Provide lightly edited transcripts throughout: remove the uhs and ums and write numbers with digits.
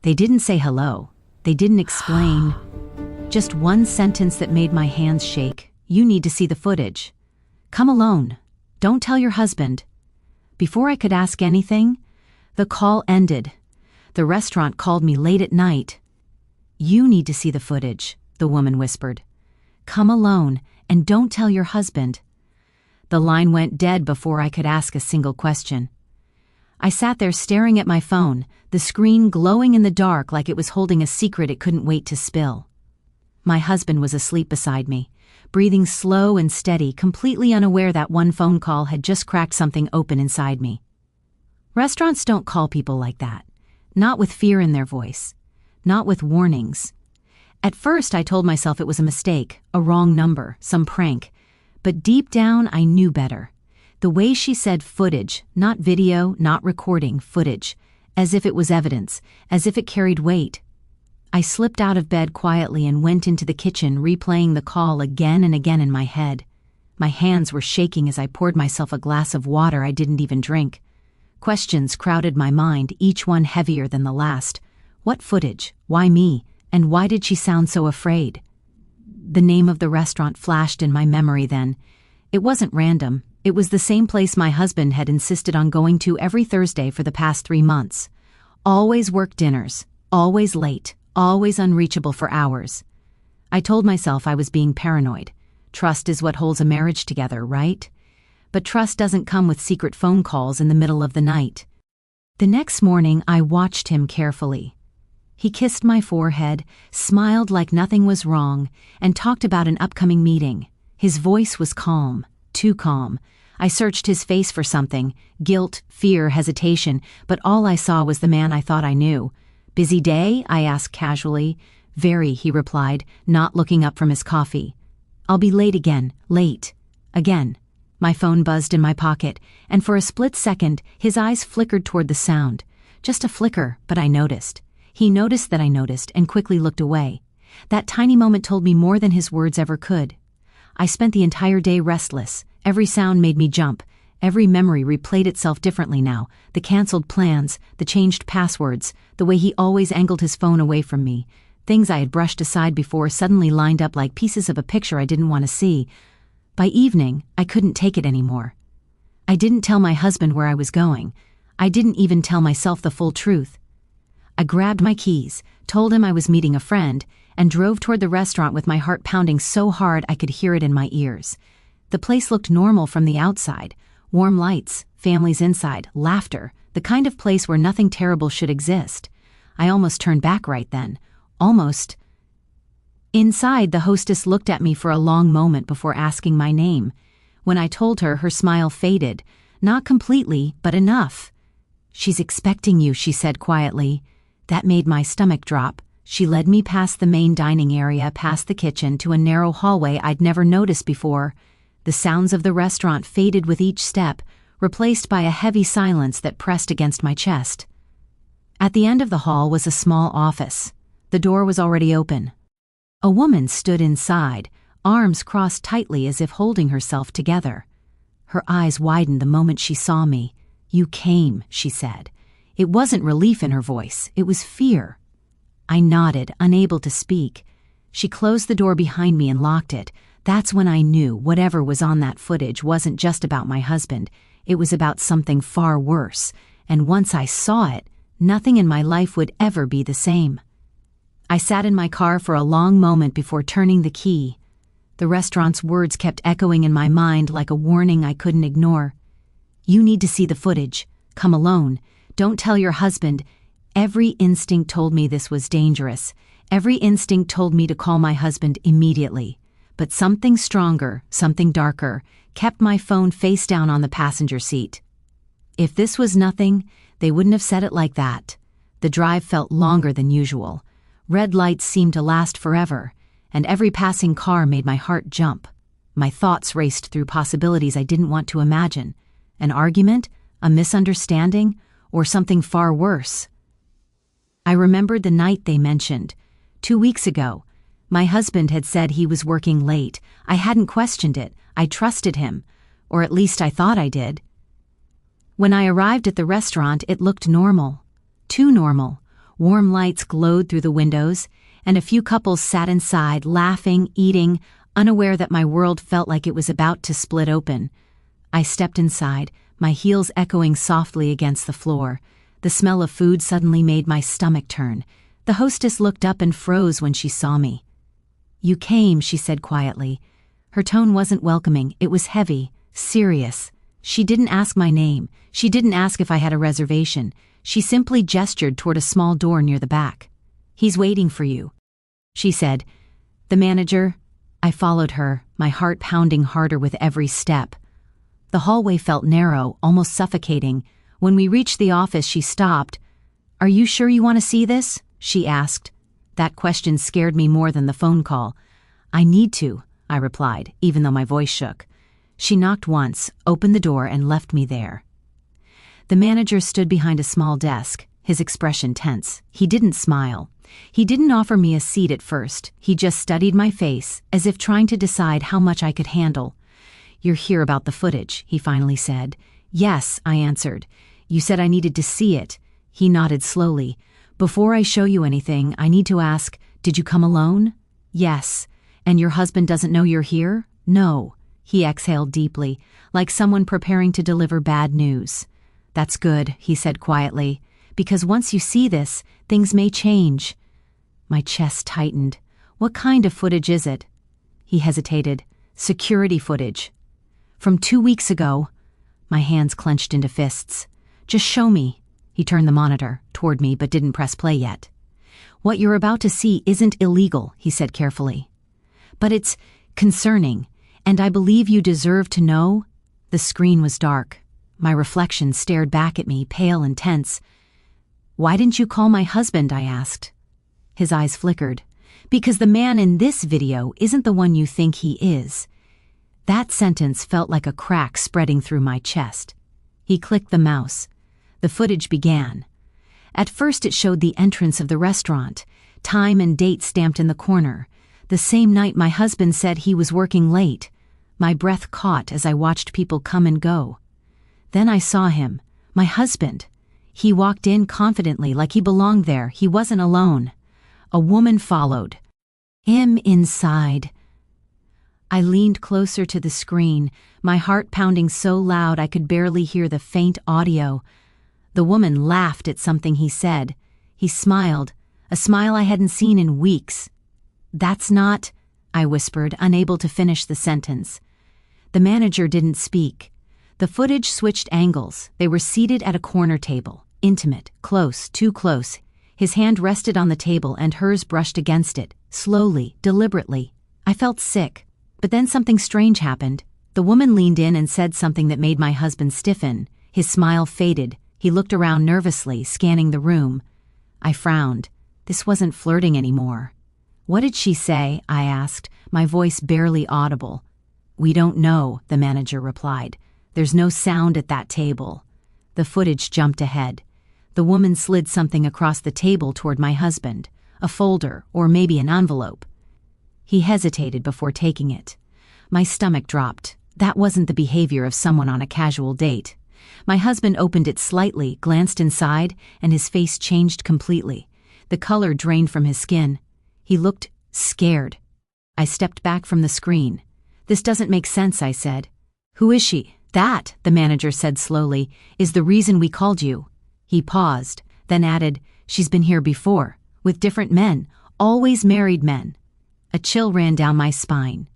They didn't say hello. They didn't explain. Just one sentence that made my hands shake. You need to see the footage. Come alone. Don't tell your husband. Before I could ask anything, the call ended. The restaurant called me late at night. You need to see the footage, the woman whispered. Come alone, and don't tell your husband. The line went dead before I could ask a single question. I sat there staring at my phone, the screen glowing in the dark like it was holding a secret it couldn't wait to spill. My husband was asleep beside me, breathing slow and steady, completely unaware that one phone call had just cracked something open inside me. Restaurants don't call people like that. Not with fear in their voice. Not with warnings. At first I told myself it was a mistake, a wrong number, some prank. But deep down I knew better. The way she said footage, not video, not recording, footage, as if it was evidence, as if it carried weight. I slipped out of bed quietly and went into the kitchen, replaying the call again and again in my head. My hands were shaking as I poured myself a glass of water I didn't even drink. Questions crowded my mind, each one heavier than the last. What footage? Why me? And why did she sound so afraid? The name of the restaurant flashed in my memory then. It wasn't random. It was the same place my husband had insisted on going to every Thursday for the past 3 months. Always work dinners, always late, always unreachable for hours. I told myself I was being paranoid. Trust is what holds a marriage together, right? But trust doesn't come with secret phone calls in the middle of the night. The next morning, I watched him carefully. He kissed my forehead, smiled like nothing was wrong, and talked about an upcoming meeting. His voice was calm, too calm. I searched his face for something, guilt, fear, hesitation, but all I saw was the man I thought I knew. Busy day? I asked casually. Very, he replied, not looking up from his coffee. I'll be late again, late. Again. My phone buzzed in my pocket, and for a split second, his eyes flickered toward the sound. Just a flicker, but I noticed. He noticed that I noticed and quickly looked away. That tiny moment told me more than his words ever could. I spent the entire day restless. Every sound made me jump. Every memory replayed itself differently now. The canceled plans, the changed passwords, the way he always angled his phone away from me. Things I had brushed aside before suddenly lined up like pieces of a picture I didn't want to see. By evening, I couldn't take it anymore. I didn't tell my husband where I was going. I didn't even tell myself the full truth. I grabbed my keys, told him I was meeting a friend, and drove toward the restaurant with my heart pounding so hard I could hear it in my ears. The place looked normal from the outside. Warm lights, families inside, laughter, the kind of place where nothing terrible should exist. I almost turned back right then. Almost. Inside, the hostess looked at me for a long moment before asking my name. When I told her, her smile faded. Not completely, but enough. She's expecting you, she said quietly. That made my stomach drop. She led me past the main dining area, past the kitchen, to a narrow hallway I'd never noticed before. The sounds of the restaurant faded with each step, replaced by a heavy silence that pressed against my chest. At the end of the hall was a small office. The door was already open. A woman stood inside, arms crossed tightly as if holding herself together. Her eyes widened the moment she saw me. You came, she said. It wasn't relief in her voice, it was fear. I nodded, unable to speak. She closed the door behind me and locked it. That's when I knew whatever was on that footage wasn't just about my husband. It was about something far worse. And once I saw it, nothing in my life would ever be the same. I sat in my car for a long moment before turning the key. The restaurant's words kept echoing in my mind like a warning I couldn't ignore. You need to see the footage. Come alone. Don't tell your husband. Every instinct told me this was dangerous. Every instinct told me to call my husband immediately. But something stronger, something darker, kept my phone face down on the passenger seat. If this was nothing, they wouldn't have said it like that. The drive felt longer than usual. Red lights seemed to last forever, and every passing car made my heart jump. My thoughts raced through possibilities I didn't want to imagine. An argument? A misunderstanding? Or something far worse? I remembered the night they mentioned. 2 weeks ago. My husband had said he was working late. I hadn't questioned it. I trusted him. Or at least I thought I did. When I arrived at the restaurant, it looked normal. Too normal. Warm lights glowed through the windows, and a few couples sat inside, laughing, eating, unaware that my world felt like it was about to split open. I stepped inside, my heels echoing softly against the floor. The smell of food suddenly made my stomach turn. The hostess looked up and froze when she saw me. "You came," she said quietly. Her tone wasn't welcoming, it was heavy, serious. She didn't ask my name. She didn't ask if I had a reservation. She simply gestured toward a small door near the back. "He's waiting for you," she said. "The manager?" I followed her, my heart pounding harder with every step. The hallway felt narrow, almost suffocating. When we reached the office, she stopped. "Are you sure you want to see this?" she asked. That question scared me more than the phone call. "I need to," I replied, even though my voice shook. She knocked once, opened the door, and left me there. The manager stood behind a small desk, his expression tense. He didn't smile. He didn't offer me a seat at first. He just studied my face, as if trying to decide how much I could handle. "You're here about the footage," he finally said. "Yes," I answered. "You said I needed to see it." He nodded slowly. "Before I show you anything, I need to ask, did you come alone?" "Yes." "And your husband doesn't know you're here?" "No." He exhaled deeply, like someone preparing to deliver bad news. "That's good," he said quietly, "because once you see this, things may change." My chest tightened. "What kind of footage is it?" He hesitated. "Security footage." "From 2 weeks ago." My hands clenched into fists. "Just show me." He turned the monitor toward me but didn't press play yet. "What you're about to see isn't illegal," he said carefully. "But it's concerning, and I believe you deserve to know." The screen was dark. My reflection stared back at me, pale and tense. "Why didn't you call my husband?" I asked. His eyes flickered. "Because the man in this video isn't the one you think he is." That sentence felt like a crack spreading through my chest. He clicked the mouse. The footage began. At first it showed the entrance of the restaurant, time and date stamped in the corner. The same night my husband said he was working late. My breath caught as I watched people come and go. Then I saw him, my husband. He walked in confidently like he belonged there. He wasn't alone. A woman followed him inside. I leaned closer to the screen, my heart pounding so loud I could barely hear the faint audio. The woman laughed at something he said. He smiled, a smile I hadn't seen in weeks. "That's not," I whispered, unable to finish the sentence. The manager didn't speak. The footage switched angles. They were seated at a corner table, intimate, close, too close. His hand rested on the table and hers brushed against it, slowly, deliberately. I felt sick. But then something strange happened. The woman leaned in and said something that made my husband stiffen. His smile faded. He looked around nervously, scanning the room. I frowned. This wasn't flirting anymore. "What did she say?" I asked, my voice barely audible. "We don't know," the manager replied. "There's no sound at that table." The footage jumped ahead. The woman slid something across the table toward my husband, a folder or maybe an envelope. He hesitated before taking it. My stomach dropped. That wasn't the behavior of someone on a casual date. My husband opened it slightly, glanced inside, and his face changed completely. The color drained from his skin. He looked scared. I stepped back from the screen. "This doesn't make sense," I said. "Who is she?" "That," the manager said slowly, "is the reason we called you." He paused, then added, "She's been here before, with different men, always married men." A chill ran down my spine.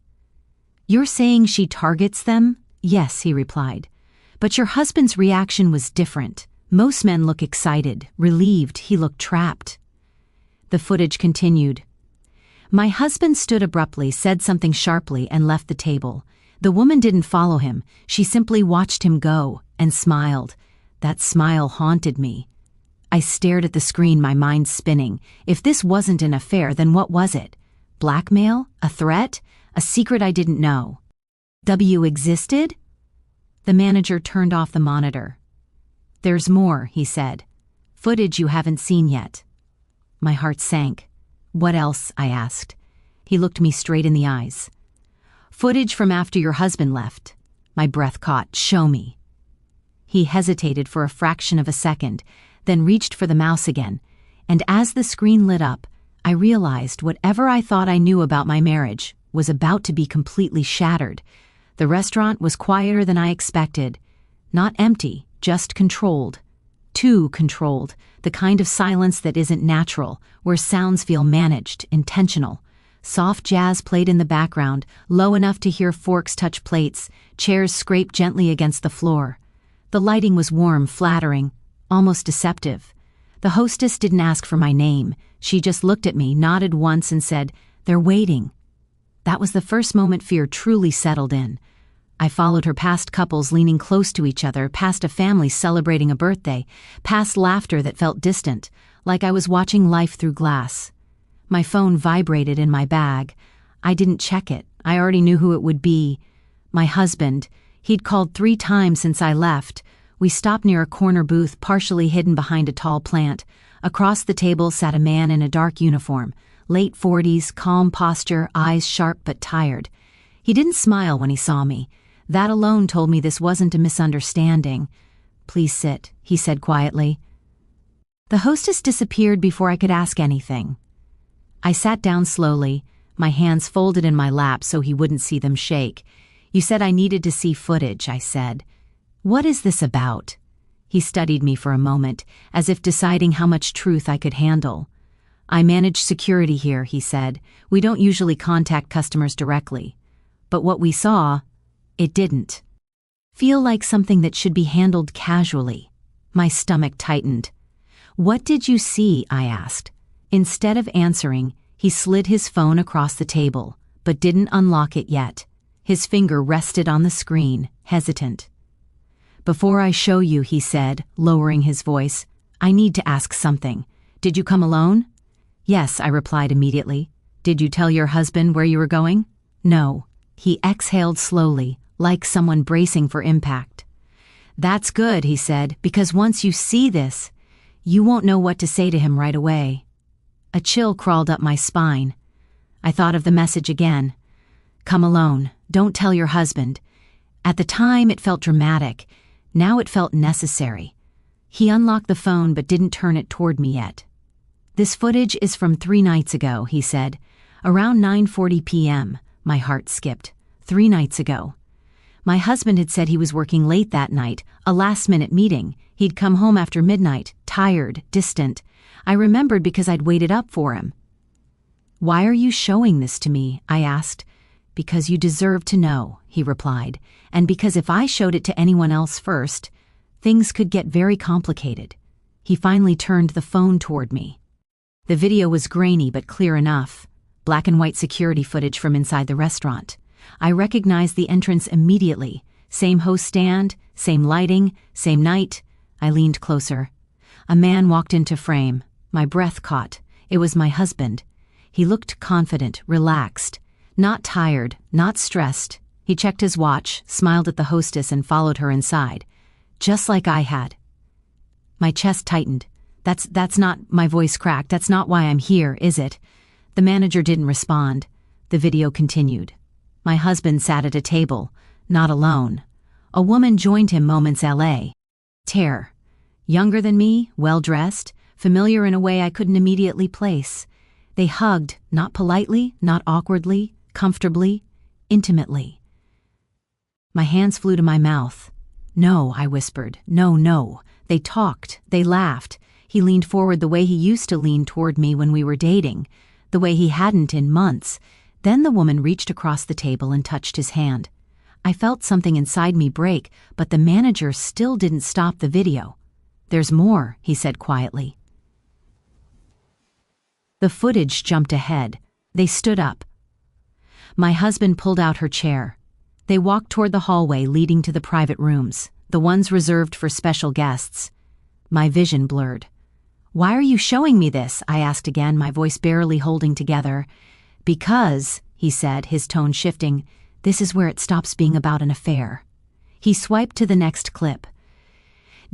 "You're saying she targets them?" "Yes," he replied. "But your husband's reaction was different. Most men look excited, relieved. He looked trapped." The footage continued. My husband stood abruptly, said something sharply, and left the table. The woman didn't follow him. She simply watched him go and smiled. That smile haunted me. I stared at the screen, my mind spinning. If this wasn't an affair, then what was it? Blackmail? A threat? A secret I didn't know? W existed? The manager turned off the monitor. "There's more," he said. "Footage you haven't seen yet." My heart sank. "What else?" I asked. He looked me straight in the eyes. "Footage from after your husband left." My breath caught. "Show me." He hesitated for a fraction of a second, then reached for the mouse again. And as the screen lit up, I realized whatever I thought I knew about my marriage was about to be completely shattered. The restaurant was quieter than I expected. Not empty, just controlled. Too controlled, the kind of silence that isn't natural, where sounds feel managed, intentional. Soft jazz played in the background, low enough to hear forks touch plates, chairs scrape gently against the floor. The lighting was warm, flattering, almost deceptive. The hostess didn't ask for my name. She just looked at me, nodded once, and said, "They're waiting." That was the first moment fear truly settled in. I followed her past couples leaning close to each other, past a family celebrating a birthday, past laughter that felt distant, like I was watching life through glass. My phone vibrated in my bag. I didn't check it. I already knew who it would be. My husband. He'd called 3 times since I left. We stopped near a corner booth partially hidden behind a tall plant. Across the table sat a man in a dark uniform, late 40s, calm posture, eyes sharp but tired. He didn't smile when he saw me. That alone told me this wasn't a misunderstanding. "Please sit," he said quietly. The hostess disappeared before I could ask anything. I sat down slowly, my hands folded in my lap so he wouldn't see them shake. "You said I needed to see footage," I said. "What is this about?" He studied me for a moment, as if deciding how much truth I could handle. "I manage security here," he said. "We don't usually contact customers directly. But what we saw, it didn't feel like something that should be handled casually." My stomach tightened. "What did you see?" I asked. Instead of answering, he slid his phone across the table, but didn't unlock it yet. His finger rested on the screen, hesitant. "Before I show you," he said, lowering his voice, "I need to ask something. Did you come alone?" "Yes," I replied immediately. "Did you tell your husband where you were going?" "No." He exhaled slowly, like someone bracing for impact. "That's good," he said, "because once you see this, you won't know what to say to him right away." A chill crawled up my spine. I thought of the message again. "Come alone. Don't tell your husband." At the time, it felt dramatic. Now it felt necessary. He unlocked the phone but didn't turn it toward me yet. "This footage is from 3 nights ago," he said. "Around 9:40 p.m., my heart skipped. 3 nights ago. My husband had said he was working late that night, a last-minute meeting. He'd come home after midnight, tired, distant. I remembered because I'd waited up for him. "Why are you showing this to me?" I asked. "Because you deserve to know," he replied, "and because if I showed it to anyone else first, things could get very complicated." He finally turned the phone toward me. The video was grainy but clear enough. Black and white security footage from inside the restaurant. I recognized the entrance immediately. Same host stand, same lighting, same night. I leaned closer. A man walked into frame. My breath caught. It was my husband. He looked confident, relaxed. Not tired, not stressed. He checked his watch, smiled at the hostess, and followed her inside. Just like I had. My chest tightened. That's not, my voice cracked. "That's not why I'm here, is it?" The manager didn't respond. The video continued. My husband sat at a table, not alone. A woman joined him moments later. Younger than me, well-dressed, familiar in a way I couldn't immediately place. They hugged, not politely, not awkwardly, comfortably, intimately. My hands flew to my mouth. "No," I whispered. No. They talked, they laughed. He leaned forward the way he used to lean toward me when we were dating, the way he hadn't in months. Then the woman reached across the table and touched his hand. I felt something inside me break, but the manager still didn't stop the video. "There's more," he said quietly. The footage jumped ahead. They stood up. My husband pulled out her chair. They walked toward the hallway leading to the private rooms, the ones reserved for special guests. My vision blurred. "Why are you showing me this?" I asked again, my voice barely holding together. "Because," he said, his tone shifting, "this is where it stops being about an affair." He swiped to the next clip.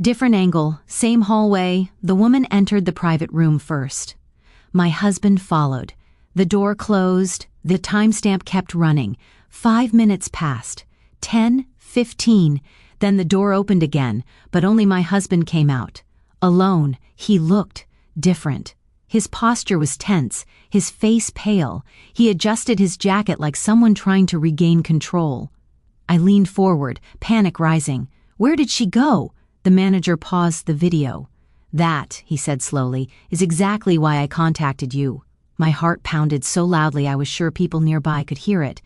Different angle, same hallway. The woman entered the private room first. My husband followed. The door closed. The timestamp kept running. 5 minutes passed. 10, 15. Then the door opened again, but only my husband came out. Alone. He looked different. His posture was tense, his face pale. He adjusted his jacket like someone trying to regain control. I leaned forward, panic rising. "Where did she go?" The manager paused the video. "That," he said slowly, "is exactly why I contacted you." My heart pounded so loudly I was sure people nearby could hear it.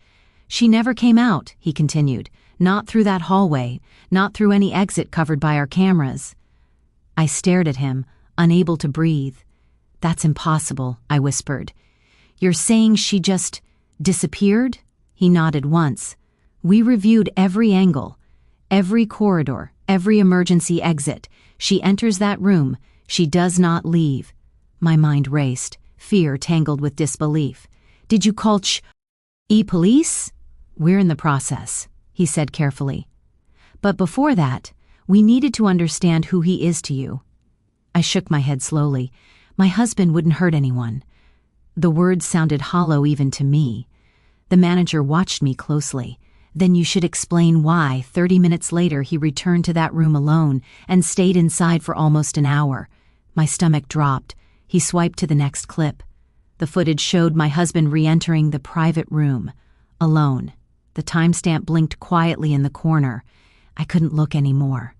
"She never came out," he continued. "Not through that hallway, not through any exit covered by our cameras." I stared at him, unable to breathe. "That's impossible," I whispered. "You're saying she just disappeared?" He nodded once. "We reviewed every angle, every corridor, every emergency exit. She enters that room. She does not leave." My mind raced, fear tangled with disbelief. "Did you call police?" "We're in the process," he said carefully. "But before that, we needed to understand who he is to you." I shook my head slowly. "My husband wouldn't hurt anyone." The words sounded hollow even to me. The manager watched me closely. "Then you should explain why 30 minutes later he returned to that room alone and stayed inside for almost an hour." My stomach dropped. He swiped to the next clip. The footage showed my husband re-entering the private room, alone. The timestamp blinked quietly in the corner. I couldn't look anymore.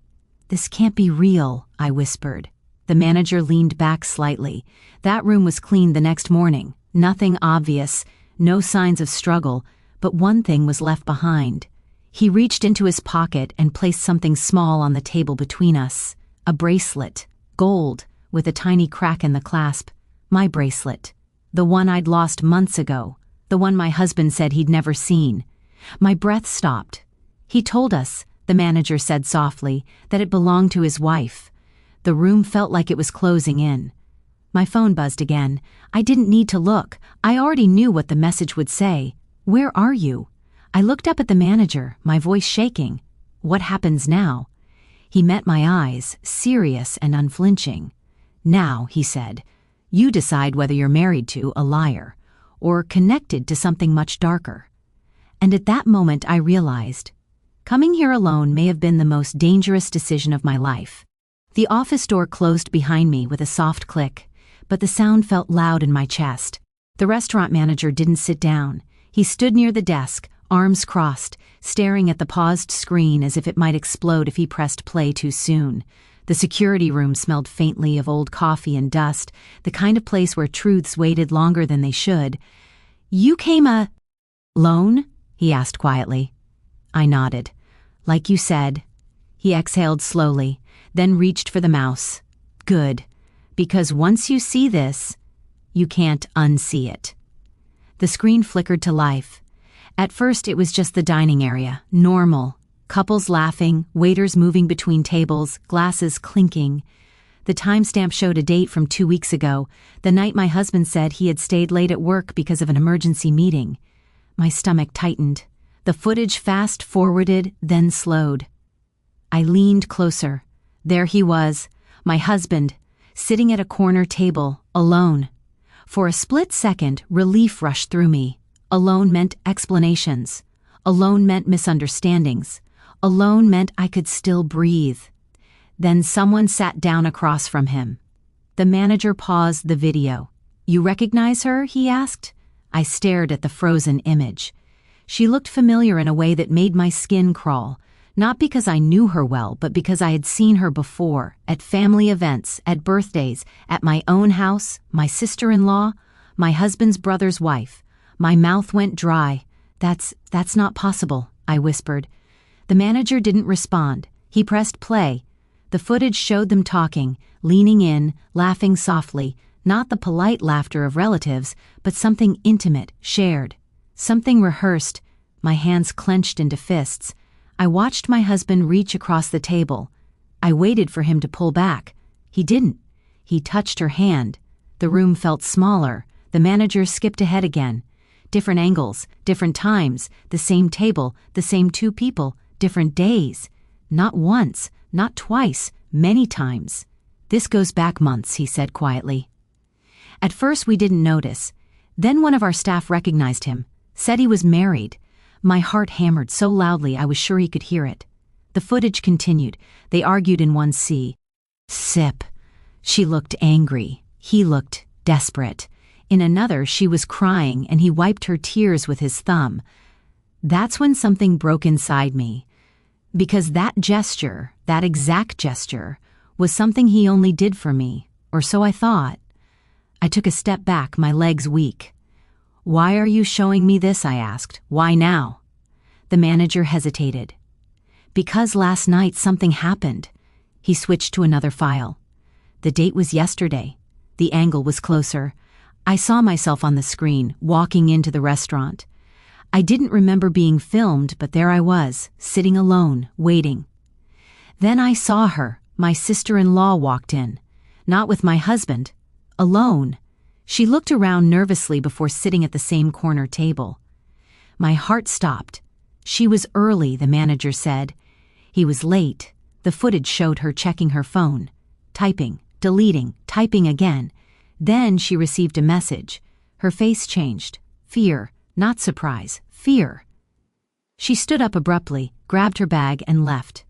"This can't be real," I whispered. The manager leaned back slightly. That room was cleaned the next morning. Nothing obvious, no signs of struggle, but one thing was left behind. He reached into his pocket and placed something small on the table between us. A bracelet, gold, with a tiny crack in the clasp. My bracelet. The one I'd lost months ago. The one my husband said he'd never seen. My breath stopped. "He told us," the manager said softly, "that it belonged to his wife." The room felt like it was closing in. My phone buzzed again. I didn't need to look. I already knew what the message would say. "Where are you?" I looked up at the manager, my voice shaking. "What happens now?" He met my eyes, serious and unflinching. "Now," he said, "you decide whether you're married to a liar or connected to something much darker." And at that moment I realized, coming here alone may have been the most dangerous decision of my life. The office door closed behind me with a soft click, but the sound felt loud in my chest. The restaurant manager didn't sit down. He stood near the desk, arms crossed, staring at the paused screen as if it might explode if he pressed play too soon. The security room smelled faintly of old coffee and dust, the kind of place where truths waited longer than they should. "You came alone?" he asked quietly. I nodded. "Like you said." He exhaled slowly, then reached for the mouse. "Good, because once you see this, you can't unsee it." The screen flickered to life. At first it was just the dining area, normal. Couples laughing, waiters moving between tables, glasses clinking. The timestamp showed a date from 2 weeks ago, the night my husband said he had stayed late at work because of an emergency meeting. My stomach tightened. The footage fast-forwarded, then slowed. I leaned closer. There he was, my husband, sitting at a corner table, alone. For a split second, relief rushed through me. Alone meant explanations. Alone meant misunderstandings. Alone meant I could still breathe. Then someone sat down across from him. The manager paused the video. "You recognize her?" he asked. I stared at the frozen image. She looked familiar in a way that made my skin crawl. Not because I knew her well, but because I had seen her before, at family events, at birthdays, at my own house, my sister-in-law, my husband's brother's wife. My mouth went dry. That's not possible," I whispered. The manager didn't respond. He pressed play. The footage showed them talking, leaning in, laughing softly, not the polite laughter of relatives, but something intimate, shared. Something rehearsed. My hands clenched into fists. I watched my husband reach across the table. I waited for him to pull back. He didn't. He touched her hand. The room felt smaller. The manager skipped ahead again. Different angles, different times, the same table, the same 2 people, different days. Not once, not twice, many times. "This goes back months," he said quietly. At first we didn't notice. Then one of our staff recognized him, said he was married. My heart hammered so loudly I was sure he could hear it. The footage continued. They argued in one sip. She looked angry. He looked desperate. In another, she was crying and he wiped her tears with his thumb. That's when something broke inside me. Because that gesture, that exact gesture, was something he only did for me, or so I thought. I took a step back, my legs weak. "Why are you showing me this?" I asked. "Why now?" The manager hesitated. "Because last night something happened." He switched to another file. The date was yesterday. The angle was closer. I saw myself on the screen, walking into the restaurant. I didn't remember being filmed, but there I was, sitting alone, waiting. Then I saw her. My sister-in-law walked in. Not with my husband. Alone. She looked around nervously before sitting at the same corner table. My heart stopped. She was early, the manager said. He was late. The footage showed her checking her phone. Typing, deleting, typing again. Then she received a message. Her face changed. Fear. Not surprise, fear. She stood up abruptly, grabbed her bag, and left.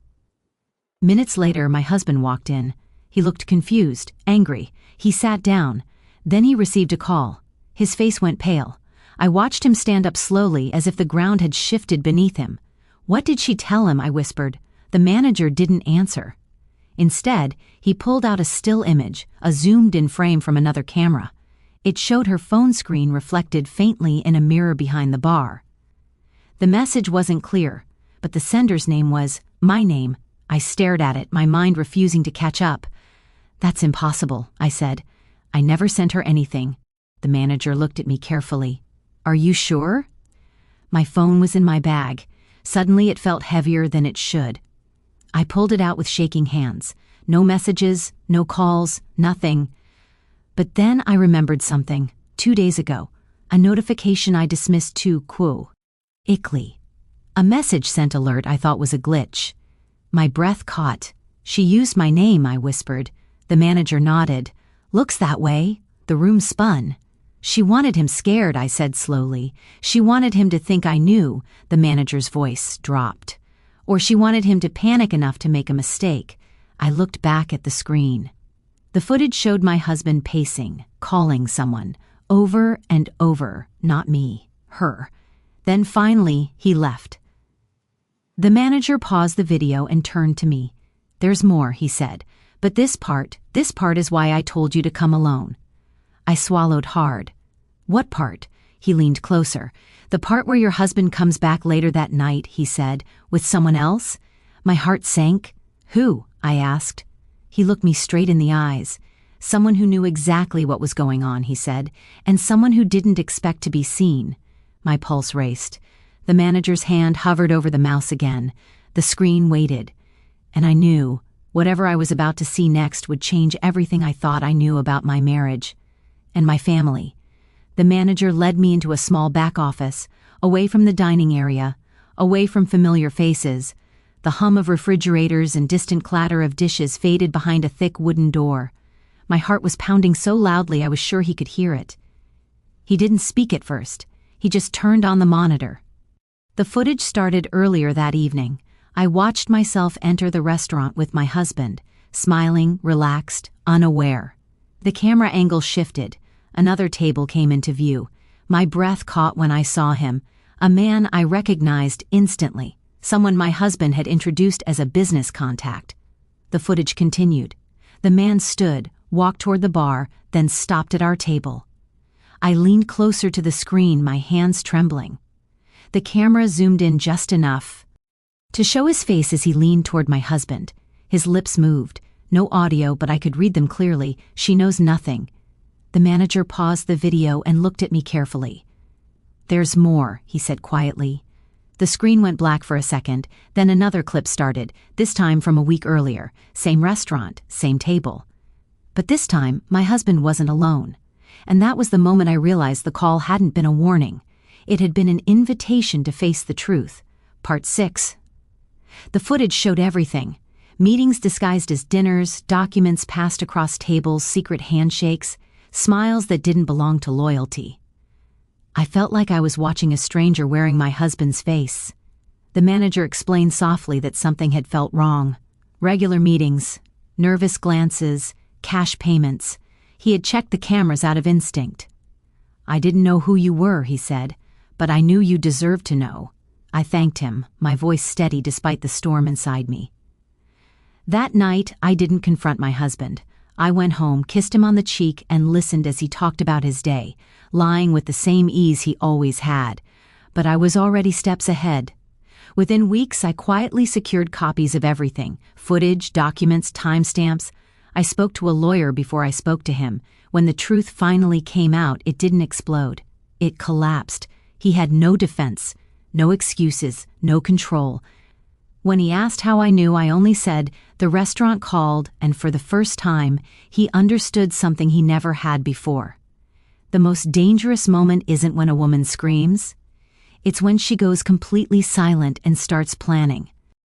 Minutes later, my husband walked in. He looked confused, angry. He sat down. Then he received a call. His face went pale. I watched him stand up slowly, as if the ground had shifted beneath him. "What did she tell him?" I whispered. The manager didn't answer. Instead, he pulled out a still image, a zoomed-in frame from another camera. It showed her phone screen reflected faintly in a mirror behind the bar. The message wasn't clear, but the sender's name was my name. I stared at it, my mind refusing to catch up. "That's impossible," I said. "I never sent her anything." The manager looked at me carefully. "Are you sure?" My phone was in my bag. Suddenly it felt heavier than it should. I pulled it out with shaking hands. No messages, no calls, nothing. But then I remembered something. 2 days ago, a notification I dismissed too quickly. A message sent alert I thought was a glitch. My breath caught. "She used my name," I whispered. The manager nodded. "Looks that way." The room spun. "She wanted him scared," I said slowly. "She wanted him to think I knew." The manager's voice dropped. "Or she wanted him to panic enough to make a mistake." I looked back at the screen. The footage showed my husband pacing, calling someone, over and over, not me, her. Then finally, he left. The manager paused the video and turned to me. "There's more," he said, "but this part is why I told you to come alone." I swallowed hard. "What part?" He leaned closer. "The part where your husband comes back later that night," he said, "with someone else?" My heart sank. "Who?" I asked. He looked me straight in the eyes. "Someone who knew exactly what was going on," he said, "and someone who didn't expect to be seen." My pulse raced. The manager's hand hovered over the mouse again. The screen waited. And I knew whatever I was about to see next would change everything I thought I knew about my marriage and my family. The manager led me into a small back office, away from the dining area, away from familiar faces. The hum of refrigerators and distant clatter of dishes faded behind a thick wooden door. My heart was pounding so loudly I was sure he could hear it. He didn't speak at first. He just turned on the monitor. The footage started earlier that evening. I watched myself enter the restaurant with my husband, smiling, relaxed, unaware. The camera angle shifted. Another table came into view. My breath caught when I saw him, a man I recognized instantly. Someone my husband had introduced as a business contact. The footage continued. The man stood, walked toward the bar, then stopped at our table. I leaned closer to the screen, my hands trembling. The camera zoomed in just enough to show his face as he leaned toward my husband. His lips moved. No audio, but I could read them clearly. "She knows nothing." The manager paused the video and looked at me carefully. "There's more," he said quietly. The screen went black for a second, then another clip started, this time from a week earlier. Same restaurant, same table. But this time, my husband wasn't alone. And that was the moment I realized the call hadn't been a warning. It had been an invitation to face the truth. Part 6. The footage showed everything. Meetings disguised as dinners, documents passed across tables, secret handshakes, smiles that didn't belong to loyalty. I felt like I was watching a stranger wearing my husband's face. The manager explained softly that something had felt wrong. Regular meetings, nervous glances, cash payments. He had checked the cameras out of instinct. "I didn't know who you were," he said, "but I knew you deserved to know." I thanked him, my voice steady despite the storm inside me. That night, I didn't confront my husband. I went home, kissed him on the cheek, and listened as he talked about his day, lying with the same ease he always had. But I was already steps ahead. Within weeks, I quietly secured copies of everything: footage, documents, timestamps. I spoke to a lawyer before I spoke to him. When the truth finally came out, it didn't explode. It collapsed. He had no defense, no excuses, no control. When he asked how I knew, I only said, "The restaurant called," and for the first time, he understood something he never had before. The most dangerous moment isn't when a woman screams. It's when she goes completely silent and starts planning.